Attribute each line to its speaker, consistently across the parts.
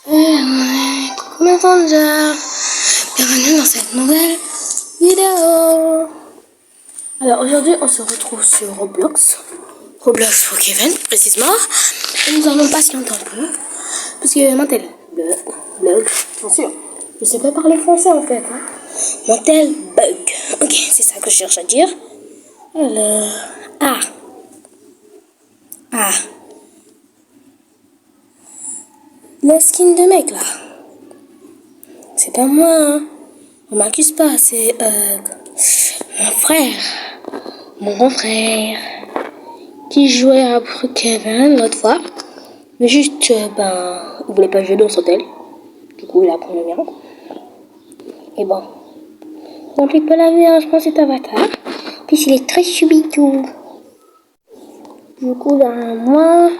Speaker 1: Coucou Messenger, bienvenue dans cette nouvelle vidéo. Alors aujourd'hui on se retrouve sur Roblox pour Kevin précisément. Et nous allons patienter un peu parce que mon tel bug, bien sûr. Je sais pas parler français en fait. Mon tel bug. Ok, c'est ça que je cherche à dire. Alors, le skin de mec là. C'est pas moi, hein. On m'accuse pas, c'est mon frère, mon grand frère, qui jouait à Kevin l'autre fois. Mais juste, il voulait pas jouer dans son tel. Du coup, il a pris le mien. Et bon, on ne pas la vie, je pense, cet avatar. Puis il est très subitou. Du coup, moi,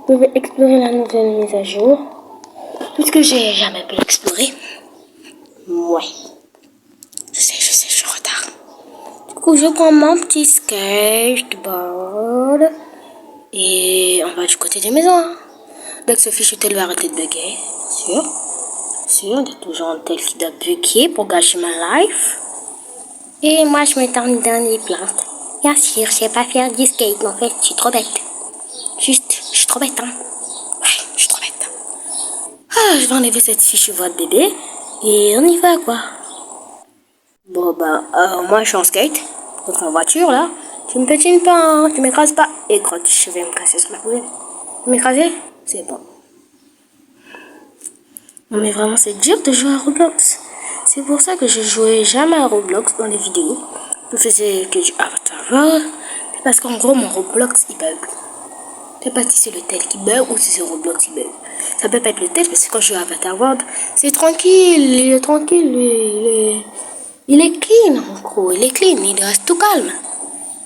Speaker 1: je vais explorer la nouvelle mise à jour. Puisque j'ai jamais pu l'explorer. Ouais. Je sais, je suis en retard. Du coup, je prends mon petit skateboard. Et on va du côté des maisons. Dès que ce fichu tel va arrêter de bugger, sûr. Il y a toujours un tel qui doit bugger pour gâcher ma life. Et moi, je me tente dans les plantes. Bien sûr, je sais pas faire du skate, mais en fait, je suis trop bête. Juste, je suis trop bête, hein. Ouais, je suis trop bête. Je vais enlever cette fichue voix de bébé. Et on y va, quoi. Bon, moi, je suis en skate. Donc, en voiture, là. Tu me pétines pas, hein. Tu m'écrases pas. Et quand je vais me casser sur la poubelle. Tu m'écraser? C'est bon. Non, mais vraiment, c'est dur de jouer à Roblox. C'est pour ça que je jouais jamais à Roblox dans les vidéos. Je faisais que du Avatar. C'est parce qu'en gros, mon Roblox, il bug. Je sais pas si c'est le tel qui bug ou si c'est Roblox qui bug. Ça peut pas être le tel parce que quand je joue à Avatar World, c'est tranquille, il est tranquille, il est clean en gros, il est clean, il reste tout calme.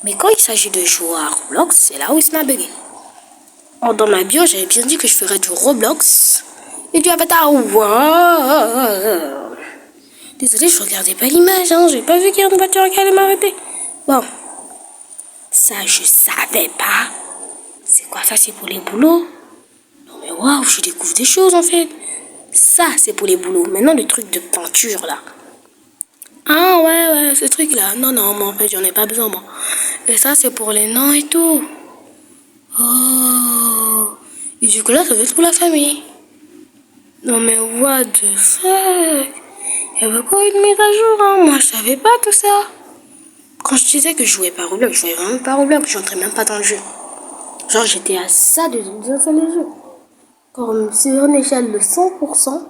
Speaker 1: Mais quand il s'agit de jouer à Roblox, c'est là où il se m'a bugué. Or, dans ma bio, j'avais bien dit que je ferais du Roblox et du Avatar World. Désolée, je regardais pas l'image, hein, j'ai pas vu qu'il y a une voiture qui allait m'arrêter. Bon, ça je savais pas. C'est quoi ça, c'est pour les boulots? Non mais waouh, je découvre des choses en fait. Ça c'est pour les boulots. Maintenant le truc de peinture là. Ah ouais, ce truc là. Non, moi en fait j'en ai pas besoin moi. Et ça c'est pour les noms et tout. Oh. Et du coup là ça va être pour la famille. Non mais what the fuck. Il y avait quoi une mise à jour hein. Moi je savais pas tout ça. Quand je disais que je jouais pas Roblox, je jouais vraiment pas Roblox. Je rentrais même pas dans le jeu. Genre j'étais à ça de installer le jeu. Comme sur une échelle de 100%,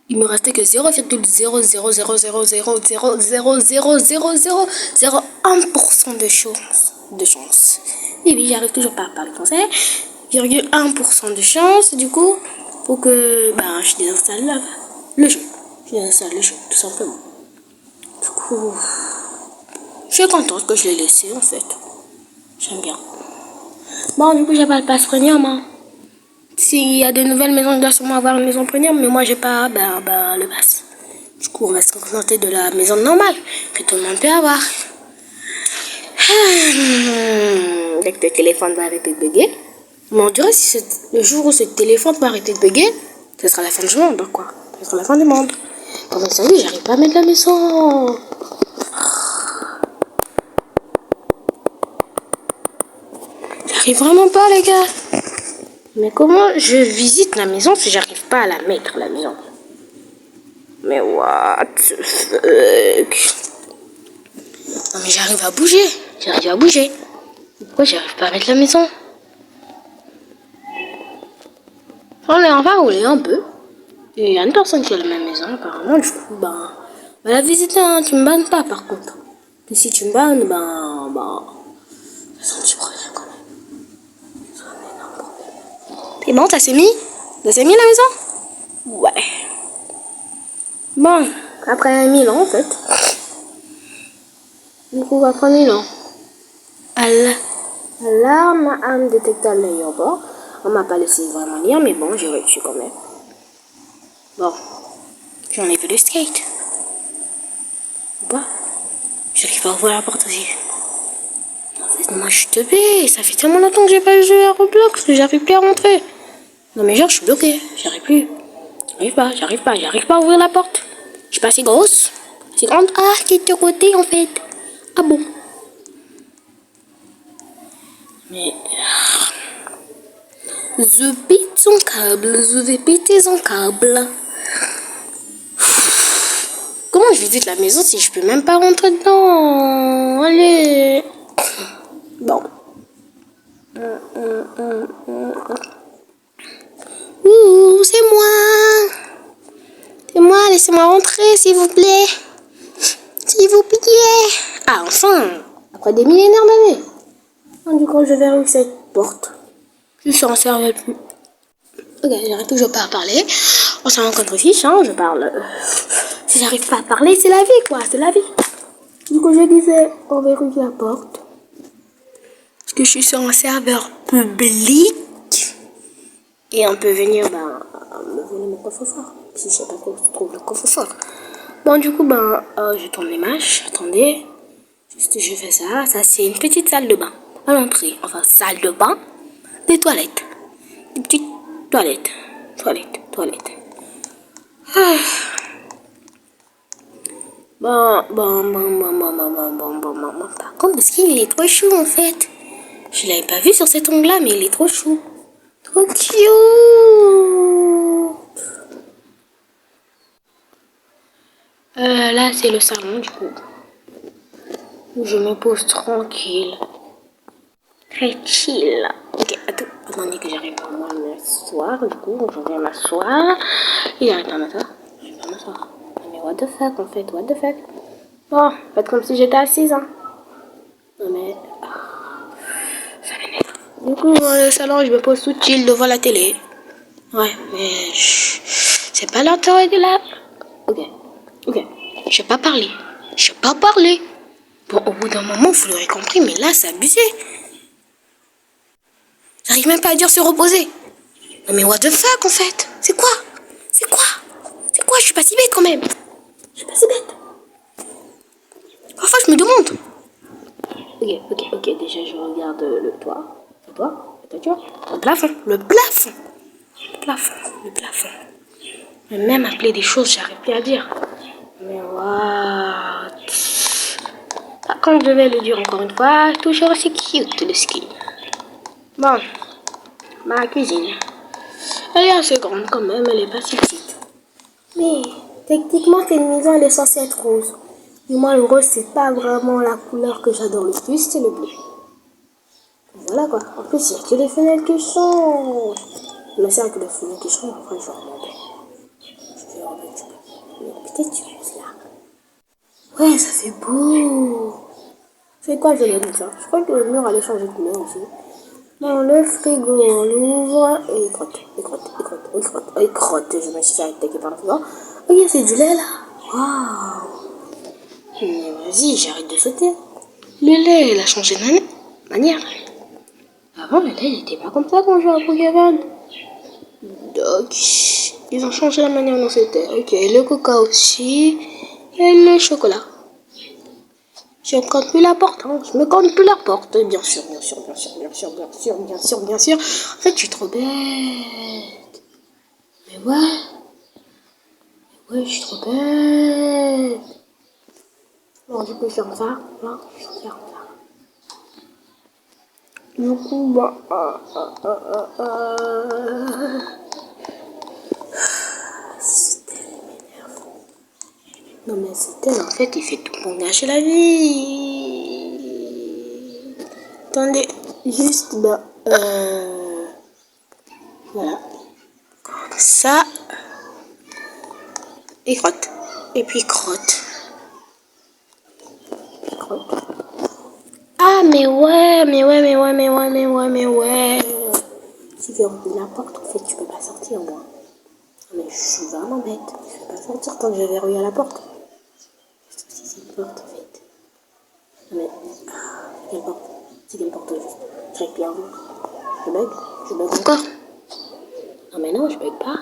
Speaker 1: il me restait que 0,00000000001% de chance. Et oui, j'arrive toujours pas à parler français. 0,1% de chance, du coup, pour que je désinstalle le jeu. Je désinstalle le jeu, tout simplement. Du coup, je suis contente que je l'ai laissé, en fait. J'aime bien. Bon, du coup, j'ai pas le passe premium, hein. S'il y a des nouvelles maisons, il doit sûrement avoir une maison premium, mais moi j'ai pas le pass. Du coup, on va se contenter de la maison normale que tout le monde peut avoir. Dès que le téléphone va arrêter de bugger, mais on dirait si le jour où ce téléphone va arrêter de bugger, ce sera la fin du monde, quoi. Ce sera la fin du monde. Comme ça, oui, j'arrive pas à mettre la maison. J'arrive vraiment pas, les gars. Mais comment je visite la maison si j'arrive pas à la mettre, la maison? Mais what the fuck? Non mais j'arrive à bouger. Pourquoi j'arrive pas à mettre la maison? On va rouler un peu. Et il y a une personne qui a la même maison apparemment. Du coup, va la visiter, hein. Tu me bannes pas par contre. Et si tu me bannes, c'est un petit problème quand même. C'est un énorme problème. Et bon, ça s'est mis la maison? Ouais. Bon, après 1000 ans en fait. Du coup, après 1000 ans. Alarme âme détectable l'aéroport. On m'a pas laissé vraiment lire, mais bon, j'ai réussi quand même. Bon, j'en ai vu le skate. Ou pas? J'arrive pas à ouvrir la porte aussi. En fait, moi je suis teubée. Ça fait tellement longtemps que j'ai pas joué à Roblox que j'arrive plus à rentrer. Non mais genre, je suis bloquée. J'arrive plus. J'arrive pas à ouvrir la porte. Je suis pas assez grosse, assez grande. Ah, qui est de côté en fait. Ah bon. Mais je pète son câble, je vais péter son câble. Comment je visite la maison si je peux même pas rentrer dedans? Allez. Bon. Ouh, c'est moi. C'est moi, laissez-moi rentrer s'il vous plaît. S'il vous plaît. Ah, enfin. Après des millénaires d'années. Du coup, je vais ouvrir cette porte. Je suis en serviette. Ok, j'arrive toujours pas à parler. On s'en rencontre fiche, hein, je parle. Si j'arrive pas à parler, c'est la vie, quoi, c'est la vie. Du coup, je disais, on verrouille la porte. Parce que je suis sur un serveur public. Et on peut venir, me voler mon coffre-fort. Si je sais pas où se trouve le coffre-fort. Bon, du coup, je tourne les matchs. Attendez. Juste, je fais ça. Ça, c'est une petite salle de bain. À l'entrée. Enfin, salle de bain. Des toilettes. Des petites toilettes. Toilettes. Ah. Bon. Par contre, ce qu'il est trop chou, en fait. Je l'avais pas vu sur cet ongle-là, mais il est trop chou. Trop cute. Là, c'est le salon, du coup. Où je me pose tranquille. Très chill. Ok, attendez que j'arrive à m'asseoir, du coup. Je viens m'asseoir. Il arrête pas m'asseoir. Je vais pas m'asseoir. Mais what the fuck, en fait, what the fuck. Bon, faites comme si j'étais assise, hein. Non, mais... ça m'énerve. Du coup, dans le salon, je me pose tout chill devant la télé. Ouais, mais... c'est pas l'intérêt de la... Ok. Je vais pas parler. Bon, au bout d'un moment, vous l'aurez compris, mais là, c'est abusé. J'arrive même pas à dire se reposer. Non mais what the fuck en fait? C'est quoi? Je suis pas si bête quand même. Parfois je me demande. Ok, déjà je regarde le toit. Le toit, la toiture. Le plafond. Je vais même appeler des choses, j'arrive plus à dire. Mais what? Quand je vais le dire encore une fois, toujours aussi cute le skin. Bon, ma cuisine. Elle est assez grande quand même, elle est pas si petite. Mais techniquement, cette maison elle est censée être rose. Et moi, le rose, c'est pas vraiment la couleur que j'adore le plus, c'est le bleu. Voilà quoi. En plus, il n'y a que les fenêtres qui changent. Mais c'est vrai que les fenêtres qui changent, après, je vais remonter. Je vais remettre. Mais peut-être tu roses là. Ouais, ça fait beau. C'est quoi, je vais mettre ça? Je crois que le mur allait changer de couleur aussi. Bon, le frigo, on l'ouvre et il crotte. Je me suis fait attaquer par le frigo. Regarde, c'est du lait là. Waouh. Mais vas-y, j'arrête de sauter. Le lait, il a changé de manière. Avant, le lait, il n'était pas comme ça quand je jouais à Pokémon. Donc, ils ont changé la manière dont c'était. Ok, le coca aussi. Et le chocolat. Je ne compte plus la porte, hein. Je me compte plus la porte. Bien sûr. En fait, je suis trop bête. Mais ouais, je suis trop bête. Bon, du coup, je ferme ça. Là, je ferme ça. Du coup, non, mais c'était en fait, il fait tout pour gâcher la vie. Attendez, juste, voilà. Comme ça. Et crotte. Et puis crotte. Ah, mais ouais. Si tu verrouilles la porte, en fait, tu peux pas sortir, moi. Mais je suis vraiment bête. Je peux pas sortir tant que je verrouille la porte. C'est une porte, en fait. Mais, c'est quelle porte, juste. Très clairement. Je bug encore. Non, mais non, je bug pas.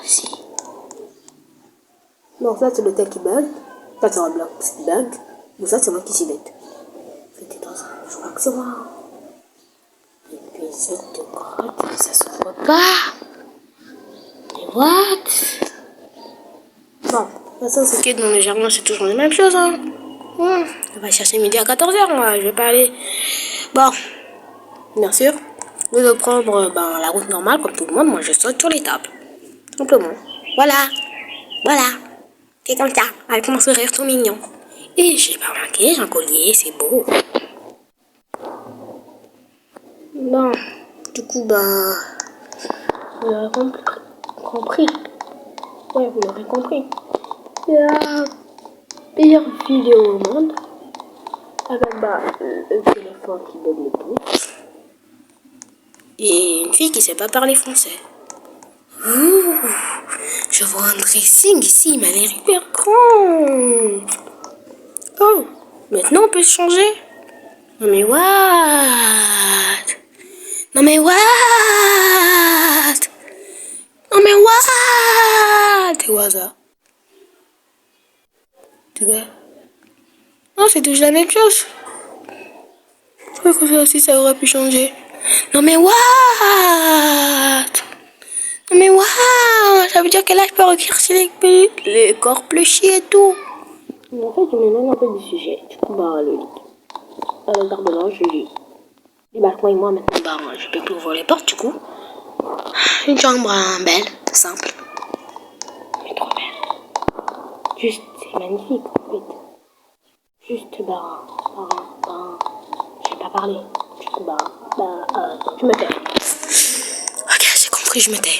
Speaker 1: Si. Non, ça, c'est le tel qui bug. Ça, c'est un bloc qui bug. Ou ça, c'est moi qui suis bête. C'était dans ça. Je crois que c'est moi. Et puis, cette grotte, ça s'ouvre pas. What? Bon, de toute façon, ce qui est dans le jardin, c'est toujours la même chose, hein. On va chercher midi à 14h, moi, je vais pas aller. Bon, bien sûr, au lieu de prendre la route normale, comme tout le monde, moi, je saute sur les tables. Simplement. Voilà. Voilà. C'est comme ça, avec mon sourire tout mignon. Et j'ai pas remarqué, j'ai un collier, c'est beau. Bon, du coup, vous l'aurez compris. Ouais, vous l'aurez compris. La pire vidéo au monde. Avec le téléphone qui donne le pouce. Et une fille qui sait pas parler français. Ouh, je vois un dressing ici, il m'a l'air hyper grand. Oh, maintenant on peut se changer. Non mais what? Non mais what? Non mais what? C'est quoi ça? Tu vois? Non, c'est toujours la même chose. Je crois que ça aussi ça aurait pu changer. Non mais what? Non mais what? Ça veut dire que là je peux rechercher les corps pluchis et tout. Mais en fait, je m'éloigne un peu du sujet. Du coup, le lit. Le garde-linge, je lis. Et moi et moi, maintenant, je peux plus ouvrir les portes, du coup. Une chambre belle, simple. Mais trop belle. Juste, c'est magnifique, en fait. Juste, je vais pas parler. Du coup, je me tais. Ok, j'ai compris, je me tais.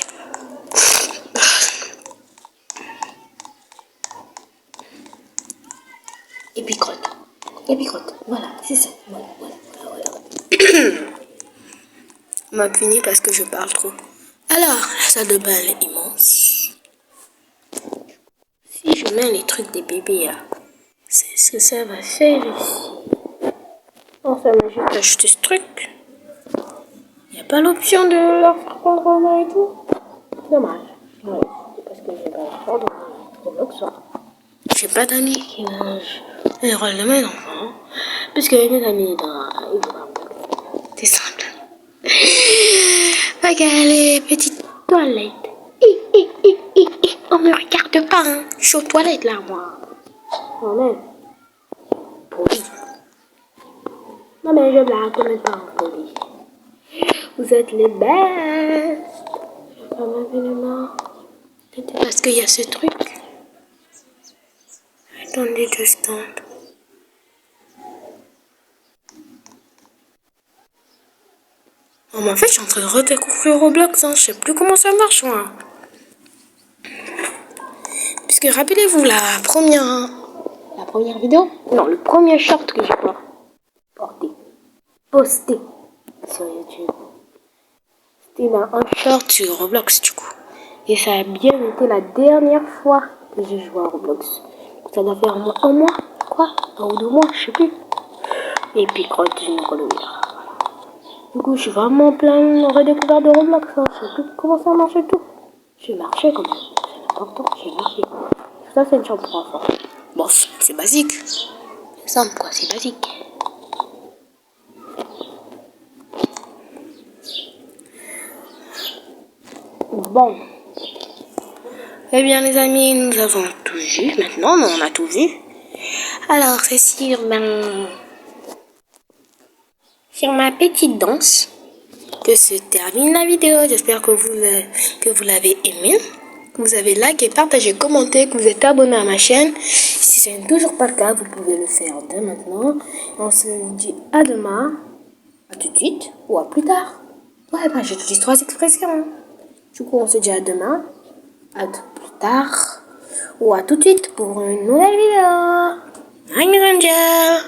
Speaker 1: Et puis crotte. Voilà, c'est ça. Voilà. On m'a fini parce que je parle trop. Alors, la salle de bain est immense. Si je mets les trucs des bébés là, c'est ce que ça va faire ici. Enfin, mais j'ai acheté ce truc. Il n'y a pas l'option de leur faire prendre en main et tout. Dommage. Ouais, c'est parce que j'ai pas l'argent de Roblox. J'ai pas d'amis qui mangent les rôles de mes enfants. Parce que mes amis, ils vont pas. C'est simple. Regarde les petites toilettes. On me regarde pas, hein. Je suis aux toilettes là, moi. Oh, mais. Poli. Non, mais je blague, mais pas en poli. Vous êtes les best. J'ai pas mal vu les mains. C'était parce qu'il y a ce truc. Attendez 2 secondes. Oh, mais en fait, je suis en train de redécouvrir Roblox, hein. Je sais plus comment ça marche, moi. Puisque rappelez-vous la première vidéo. Non, le premier short que j'ai posté sur YouTube. C'était un short sur Roblox, du coup. Et ça a bien été la dernière fois que j'ai joué à Roblox. Ça doit faire un mois, quoi, 1 ou 2 mois, je sais plus. Et puis, crotte, je me connais là. Du coup, je suis vraiment plein redécouvert de Roblox. Hein. Je sais plus comment ça marche et tout. J'ai marché quand même. C'est important, j'ai marché. Ça, c'est une chambre pour enfants. Bon, c'est basique. C'est simple, quoi, c'est basique. Bon. Eh bien, les amis, nous avons tout vu. Maintenant, on a tout vu. Alors, c'est sur ma petite danse que se termine la vidéo. J'espère que vous l'avez aimé, que vous avez liké, partagé, commenté, que vous êtes abonné à ma chaîne. Si ce n'est toujours pas le cas, vous pouvez le faire dès maintenant. On se dit à demain, à tout de suite ou à plus tard. Ouais, j'utilise 3 expressions. Du coup, on se dit à demain, à tout plus tard ou à tout de suite pour une nouvelle vidéo. Bye, mes angels.